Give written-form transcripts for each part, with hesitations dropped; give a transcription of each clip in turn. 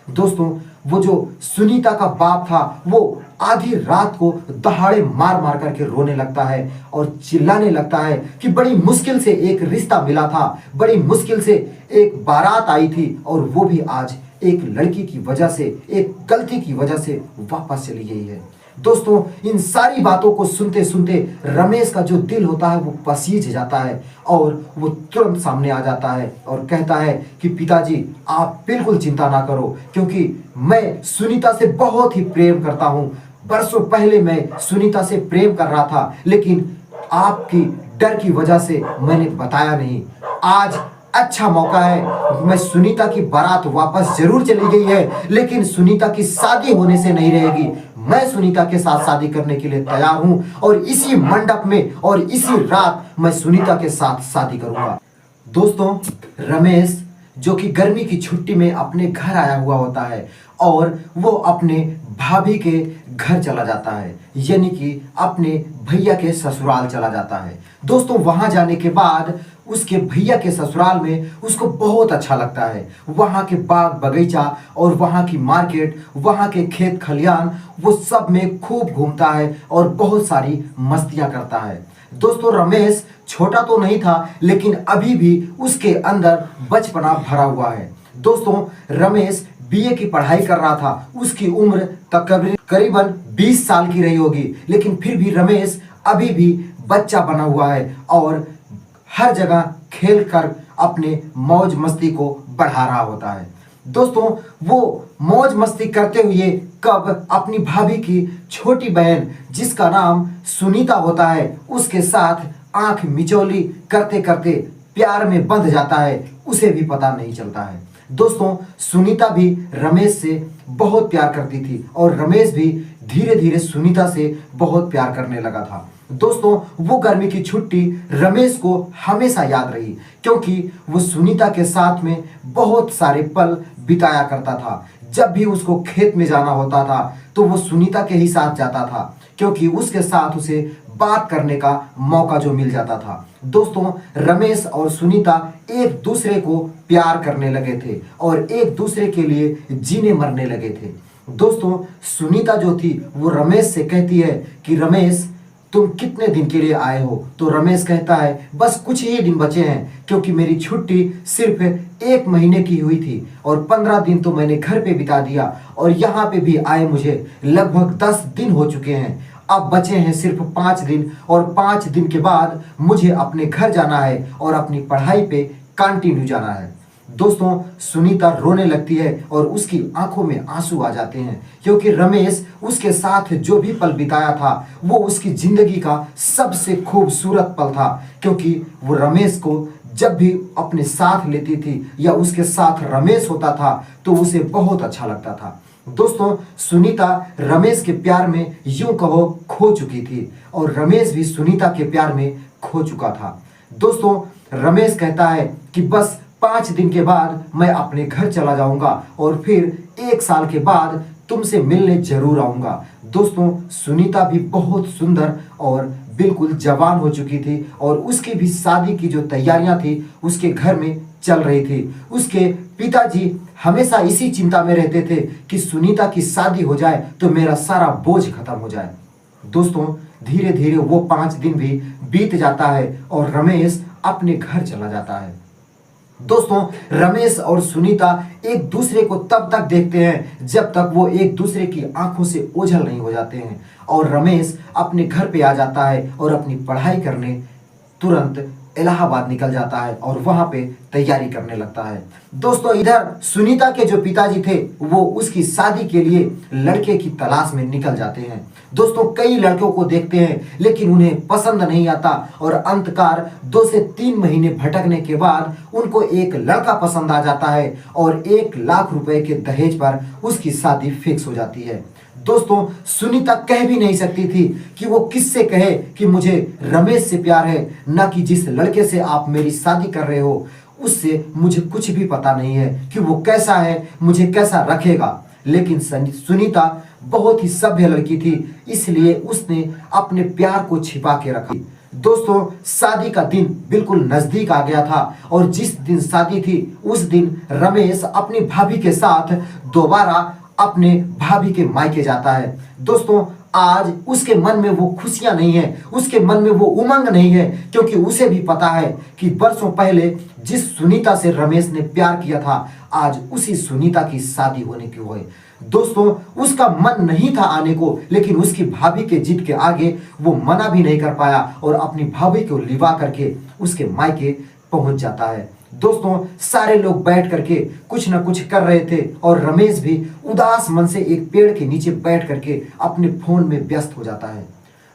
दोस्तों वो जो सुनीता का बाप था वो आधी रात को दहाड़े मार मार करके रोने लगता है और चिल्लाने लगता है कि बड़ी मुश्किल से एक रिश्ता मिला था, बड़ी मुश्किल से एक बारात आई थी और वो भी आज एक लड़की की वजह से, एक गलती की वजह से वापस चली गई है। दोस्तों इन सारी बातों को सुनते सुनते रमेश का जो दिल होता है वो पसीज जाता है और वो तुरंत सामने आ जाता है और कहता है कि पिताजी आप बिल्कुल चिंता ना करो, क्योंकि मैं सुनीता से बहुत ही प्रेम करता हूँ। बरसों पहले मैं सुनीता से प्रेम कर रहा था, लेकिन आपकी डर की वजह से मैंने बताया नहीं। आज अच्छा मौका है, मैं सुनीता की बारात वापस जरूर चली गई है, लेकिन सुनीता की शादी होने से नहीं रहेगी। मैं सुनीता के साथ शादी करने के लिए तैयार हूं और इसी मंडप में और इसी रात मैं सुनीता के साथ शादी करूंगा। दोस्तों रमेश जो कि गर्मी की छुट्टी में अपने घर आया हुआ होता है और वो अपने भाभी के घर चला जाता है, यानी कि अपने भैया के ससुराल चला जाता है। दोस्तों वहां जाने के बाद उसके भैया के ससुराल में उसको बहुत अच्छा लगता है। वहाँ के बाग बगीचा और वहाँ की मार्केट, वहाँ के खेत खलियान, वो सब में खूब घूमता है और बहुत सारी मस्तियाँ करता है। दोस्तों रमेश छोटा तो नहीं था, लेकिन अभी भी उसके अंदर बचपना भरा हुआ है। दोस्तों रमेश बीए की पढ़ाई कर रहा था, उसकी उम्र करीबन 20 साल की रही होगी, लेकिन फिर भी रमेश अभी भी बच्चा बना हुआ है और हर जगह खेल कर अपने मौज मस्ती को बढ़ा रहा होता है। दोस्तों वो मौज मस्ती करते हुए कब अपनी भाभी की छोटी बहन जिसका नाम सुनीता होता है उसके साथ आंख मिचौली करते करते प्यार में बंध जाता है, उसे भी पता नहीं चलता है। दोस्तों सुनीता भी रमेश से बहुत प्यार करती थी और रमेश भी धीरे धीरे सुनीता से बहुत प्यार करने लगा था। दोस्तों वो गर्मी की छुट्टी रमेश को हमेशा याद रही, क्योंकि वो सुनीता के साथ में बहुत सारे पल बिताया करता था। जब भी उसको खेत में जाना होता था तो वो सुनीता के ही साथ जाता था, क्योंकि उसके साथ उसे बात करने का मौका जो मिल जाता था। दोस्तों रमेश और सुनीता एक दूसरे को प्यार करने लगे थे और एक दूसरे के लिए जीने मरने लगे थे। दोस्तों सुनीता जो थी वो रमेश से कहती है कि रमेश तुम कितने दिन के लिए आए हो? तो रमेश कहता है बस कुछ ही दिन बचे हैं, क्योंकि मेरी छुट्टी सिर्फ 1 महीने की हुई थी और 15 दिन तो मैंने घर पे बिता दिया और यहाँ पे भी आए मुझे लगभग 10 दिन हो चुके हैं। अब बचे हैं सिर्फ 5 दिन और 5 दिन के बाद मुझे अपने घर जाना है और अपनी पढ़ाई पे कंटिन्यू जाना है। दोस्तों सुनीता रोने लगती है और उसकी आंखों में आंसू आ जाते हैं, क्योंकि रमेश उसके साथ जो भी पल बिताया था वो उसकी जिंदगी का सबसे खूबसूरत पल था, क्योंकि वो रमेश को जब भी अपने साथ लेती थी या उसके साथ रमेश होता था तो उसे बहुत अच्छा लगता था। दोस्तों सुनीता रमेश के प्यार में यूं कहो खो चुकी थी और रमेश भी सुनीता के प्यार में खो चुका था। दोस्तों रमेश कहता है कि बस 5 दिन के बाद मैं अपने घर चला जाऊंगा और फिर 1 साल के बाद तुमसे मिलने जरूर आऊंगा। दोस्तों सुनीता भी बहुत सुंदर और बिल्कुल जवान हो चुकी थी और उसकी भी शादी की जो तैयारियां थी उसके घर में चल रही थी। उसके पिताजी हमेशा इसी चिंता में रहते थे कि सुनीता की शादी हो जाए तो मेरा सारा बोझ खत्म हो जाए। दोस्तों धीरे धीरे वो 5 दिन भी बीत जाता है और रमेश अपने घर चला जाता है। दोस्तों रमेश और सुनीता एक दूसरे को तब तक देखते हैं जब तक वो एक दूसरे की आंखों से ओझल नहीं हो जाते हैं और रमेश अपने घर पे आ जाता है और अपनी पढ़ाई करने तुरंत इलाहाबाद निकल जाता है और वहां पे तैयारी करने लगता है। दोस्तों इधर सुनीता के जो पिताजी थे वो उसकी शादी के लिए लड़के की तलाश में निकल जाते हैं। दोस्तों कई लड़कों को देखते हैं लेकिन उन्हें पसंद नहीं आता और अंतकार 2 से 3 महीने भटकने के बाद उनको एक लड़का पसंद आ जाता है और 1 लाख रुपए के दहेज पर उसकी शादी फिक्स हो जाती है। दोस्तों सुनीता कह भी नहीं सकती थी कि वो किससे कहे कि मुझे रमेश से प्यार है, ना कि जिस लड़के से आप मेरी शादी कर रहे हो उससे मुझे कुछ भी पता नहीं है कि वो कैसा है, मुझे कैसा रखेगा। लेकिन सुनीता बहुत ही सभ्य लड़की थी, इसलिए उसने अपने प्यार को छिपा के रखा। दोस्तों शादी का दिन बिल्कुल नजदीक आ गया था और जिस दिन शादी थी उस दिन रमेश अपनी भाभी के साथ दोबारा अपने भाभी के मायके जाता है। दोस्तों आज उसके मन में वो खुशियां नहीं है, उसके मन में वो उमंग नहीं है, क्योंकि उसे भी पता है कि बरसों पहले जिस सुनीता से रमेश ने प्यार किया था आज उसी सुनीता की शादी होने की है। दोस्तों उसका मन नहीं था आने को, लेकिन उसकी भाभी के जिद के आगे वो मना भी नहीं कर पाया और अपनी भाभी को लिवा करके उसके मायके पहुंच जाता है। दोस्तों सारे लोग बैठ करके कुछ ना कुछ कर रहे थे और रमेश भी उदास मन से एक पेड़ के नीचे बैठ करके अपने फोन में व्यस्त हो जाता है।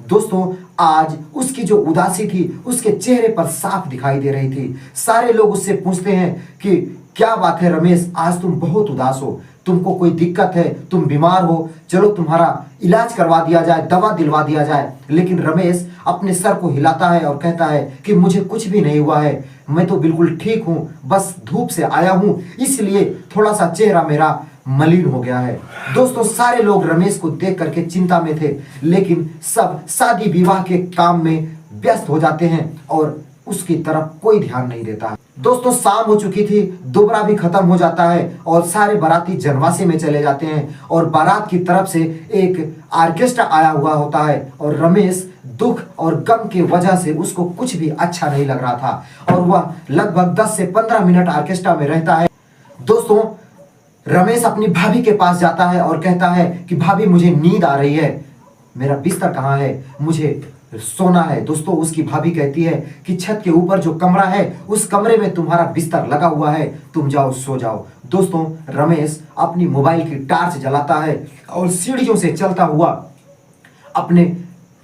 दोस्तों आज उसकी जो उदासी थी उसके चेहरे पर साफ दिखाई दे रही थी। सारे लोग उससे पूछते हैं कि क्या बात है रमेश, आज तुम बहुत उदास हो, तुमको कोई दिक्कत है, तुम बीमार हो, चलो तुम्हारा इलाज करवा दिया जाए, दवा दिलवा दिया जाए। लेकिन रमेश अपने सर को हिलाता है और कहता है कि मुझे कुछ भी नहीं हुआ है, मैं तो बिल्कुल ठीक हूं, बस धूप से आया हूं इसलिए थोड़ा सा चेहरा मेरा मलिन हो गया है। दोस्तों सारे लोग रमेश को देख करके चिंता में थे, लेकिन सब शादी विवाह के काम में व्यस्त हो जाते हैं और उसकी तरफ कोई ध्यान नहीं देता। दोस्तों शाम हो चुकी थी, दोबरा भी खत्म हो जाता है और सारे बाराती जनवासे में चले जाते हैं और बारात की तरफ से एक ऑर्केस्ट्रा आया हुआ होता है और रमेश दुख और गम के वजह से उसको कुछ भी अच्छा नहीं लग रहा था और वह लगभग 10 से 15 मिनट ऑर्केस्ट्रा में रहता है। दोस्तों रमेश अपनी भाभी के पास जाता है और कहता है कि भाभी मुझे नींद आ रही है, मेरा बिस्तर कहाँ है, मुझे सोना है। दोस्तों उसकी भाभी कहती है कि छत के ऊपर जो कमरा है उस कमरे में तुम्हारा बिस्तर लगा हुआ है, तुम जाओ सो जाओ। दोस्तों रमेश अपनी मोबाइल की टार्च जलाता है और सीढ़ियों से चलता हुआ अपने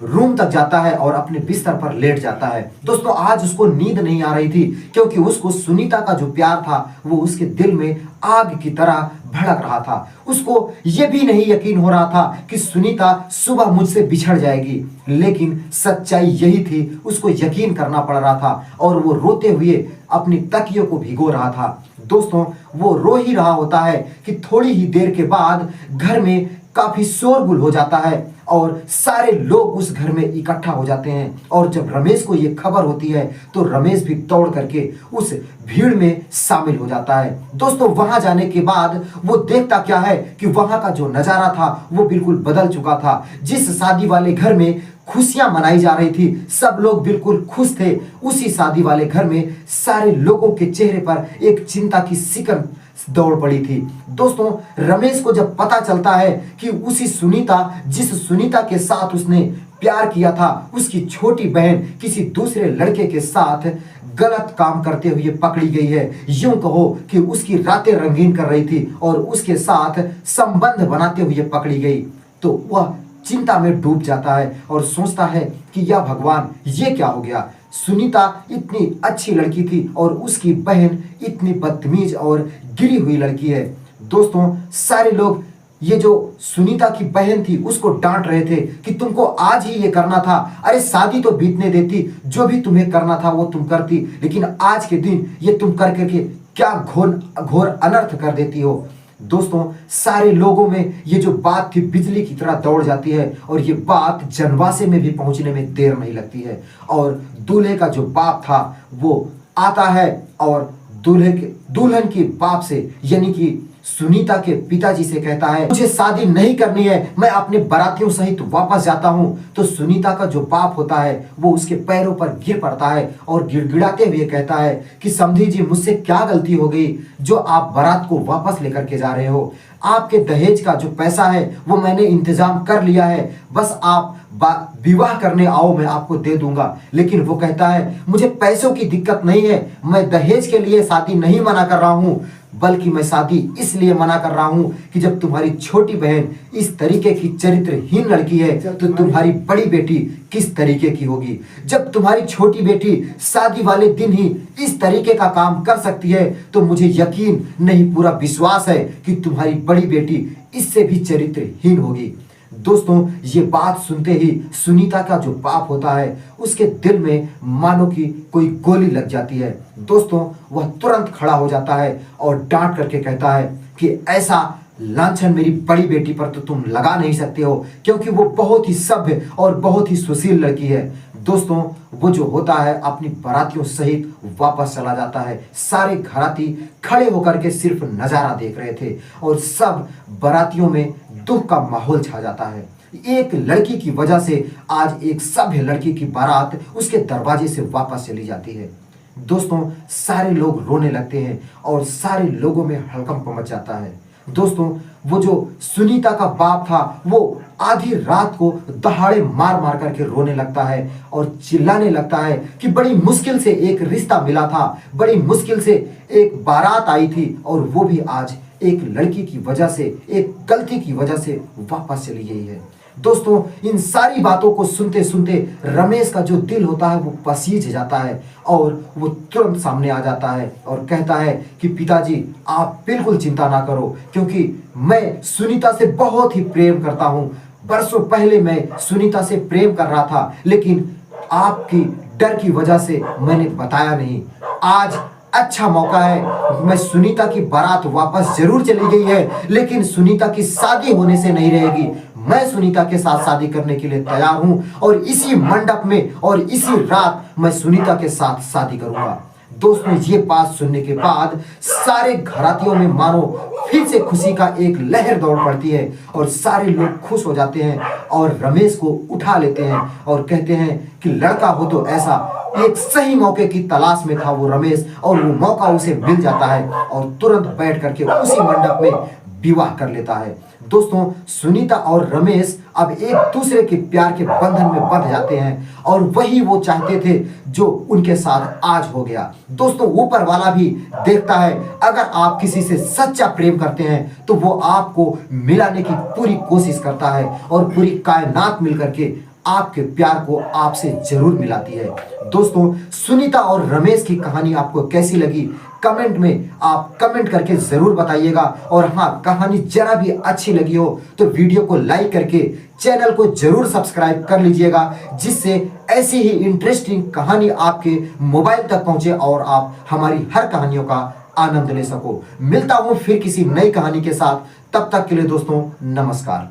रूम तक जाता है और अपने बिस्तर पर लेट जाता है। दोस्तों आज उसको नींद नहीं आ रही थी क्योंकि उसको सुनीता का जो प्यार था वो उसके दिल में आग की तरह भड़क रहा था। उसको ये भी नहीं यकीन हो रहा था कि सुनीता सुबह मुझसे बिछड़ जाएगी, लेकिन सच्चाई यही थी, उसको यकीन करना पड़ रहा था और वो रोते हुए अपनी तकियों को भिगो रहा था। दोस्तों वो रो ही रहा होता है कि थोड़ी ही देर के बाद घर में काफी शोरगुल हो जाता है और सारे लोग उस घर में इकट्ठा हो जाते हैं और जब रमेश को ये खबर होती है तो रमेश भी दौड़ करके उस भीड़ में शामिल हो जाता है। दोस्तों वहां जाने के बाद वो देखता क्या है कि वहां का जो नजारा था वो बिल्कुल बदल चुका था। जिस शादी वाले घर में खुशियां मनाई जा रही थी, सब लोग बिल्कुल खुश थे, उसी शादी वाले घर में सारे लोगों के चेहरे पर एक चिंता की सिकन दौड़ पड़ी थी। दोस्तों रमेश को जब पता चलता है कि उसी सुनीता, जिस सुनीता के साथ उसने प्यार किया था, उसकी छोटी बहन किसी दूसरे लड़के के साथ गलत काम करते हुए पकड़ी गई है, यूं कहो कि उसकी रातें रंगीन कर रही थी और उसके साथ संबंध बनाते हुए पकड़ी गई, तो वह चिंता में डूब जाता है और सोचता है कि या भगवान ये क्या हो गया। सुनीता इतनी अच्छी लड़की थी और उसकी बहन इतनी बदतमीज और गिरी हुई लड़की है। दोस्तों सारे लोग ये जो सुनीता की बहन थी उसको डांट रहे थे कि तुमको आज ही ये करना था, अरे शादी तो बीतने देती, जो भी तुम्हें करना था वो तुम करती, लेकिन आज के दिन ये तुम कर करके क्या घोर अनर्थ कर देती हो। दोस्तों सारे लोगों में ये जो बात थी बिजली की तरह दौड़ जाती है और ये बात जनवासे में भी पहुंचने में देर नहीं लगती है और दूल्हे का जो बाप था वो आता है और दुल्हन की बाप से यानी कि सुनीता के पिताजी से कहता है मुझे शादी नहीं करनी है, मैं अपने बारातियों सहित वापस जाता हूं। तो सुनीता का जो बाप होता है वो उसके पैरों पर गिर पड़ता है और गिड़गिड़ाते हुए कहता है कि समधी जी मुझसे क्या गलती हो गई जो आप बारात को वापस लेकर के जा रहे हो, आपके दहेज का जो पैसा है वो मैंने इंतजाम कर लिया है, बस आप विवाह करने आओ मैं आपको दे दूंगा। लेकिन वो कहता है मुझे पैसों की दिक्कत नहीं है, मैं दहेज के लिए शादी नहीं मना कर रहा हूं, बल्कि मैं शादी इसलिए मना कर रहा हूं कि जब तुम्हारी छोटी बहन इस तरीके की चरित्रहीन लड़की है तो तुम्हारी बड़ी बेटी किस तरीके की होगी। जब तुम्हारी छोटी बेटी शादी वाले दिन ही इस तरीके का काम कर सकती है तो मुझे यकीन नहीं पूरा विश्वास है कि तुम्हारी बड़ी बेटी इससे भी चरित्रहीन होगी। दोस्तों ये बात सुनते ही सुनीता का जो बाप होता है उसके दिल में मानो कि कोई गोली लग जाती है। दोस्तों वह तुरंत खड़ा हो जाता है और डांट करके कहता है कि ऐसा लांछन मेरी बड़ी बेटी पर तो तुम लगा नहीं सकते हो क्योंकि वो बहुत ही सभ्य और बहुत ही सुशील लड़की है। दोस्तों वो जो होता है अपनी बारातियों सहित वापस चला जाता है। सारे घराती खड़े होकर के सिर्फ नजारा देख रहे थे और सब बारातियों में दुख का माहौल छा जाता है। एक लड़की की वजह से आज एक सभ्य लड़की की बारात उसके दरवाजे से वापस चली जाती है। दोस्तों सारे लोग रोने लगते हैं और सारे लोगों में हड़कंप मच जाता है। दोस्तों वो जो सुनीता का बाप था वो आधी रात को दहाड़े मार मार करके रोने लगता है और चिल्लाने लगता है कि बड़ी मुश्किल से एक रिश्ता मिला था, बड़ी मुश्किल से एक बारात आई थी और वो भी आज एक लड़की की वजह से, एक गलती की वजह से वापस चली गई है। दोस्तों इन सारी बातों को सुनते सुनते रमेश का जो दिल होता है वो पसीज जाता है और वो तुरंत सामने आ जाता है और कहता है कि पिताजी आप बिल्कुल चिंता ना करो, क्योंकि मैं सुनीता से बहुत ही प्रेम करता हूँ। बरसों पहले मैं सुनीता से प्रेम कर रहा था, लेकिन आपकी डर की वजह से मैंने बताया नहीं। आज अच्छा मौका है। मैं सुनीता की बारात वापस जरूर चली गई है, लेकिन सुनीता की शादी होने से नहीं रहेगी। मैं सुनीता के साथ शादी करने के लिए तैयार हूं और इसी मंडप में और इसी रात मैं सुनीता के साथ शादी करूंगा। दोस्तों ये बात सुनने के बाद सारे घरातियों में मानो फिर से खुशी का एक लहर दौड़ पड़ती है और सारे लोग खुश हो जाते हैं और रमेश को उठा लेते हैं और कहते हैं कि लड़का हो तो ऐसा। एक सही मौके की तलाश में था वो रमेश और वो मौका उसे मिल जाता है और तुरंत बैठ करके उसी मंडप में विवाह कर लेता है। दोस्तों सुनीता और रमेश अब एक दूसरे के प्यार के बंधन में बंध जाते हैं और वही वो चाहते थे जो उनके साथ आज हो गया। दोस्तों ऊपर वाला भी देखता है, अगर आप किसी से सच्चा प्रेम करते हैं तो वो आपको मिलाने की पूरी कोशिश करता है और पूरी कायनात मिलकर के आपके प्यार को आपसे जरूर मिलाती है। दोस्तों सुनीता और रमेश की कहानी आपको कैसी लगी कमेंट में आप कमेंट करके जरूर बताइएगा। और हाँ, कहानी जरा भी अच्छी लगी हो तो वीडियो को लाइक करके चैनल को जरूर सब्सक्राइब कर लीजिएगा, जिससे ऐसी ही इंटरेस्टिंग कहानी आपके मोबाइल तक पहुंचे और आप हमारी हर कहानियों का आनंद ले सको। मिलता हूं फिर किसी नई कहानी के साथ, तब तक के लिए दोस्तों नमस्कार।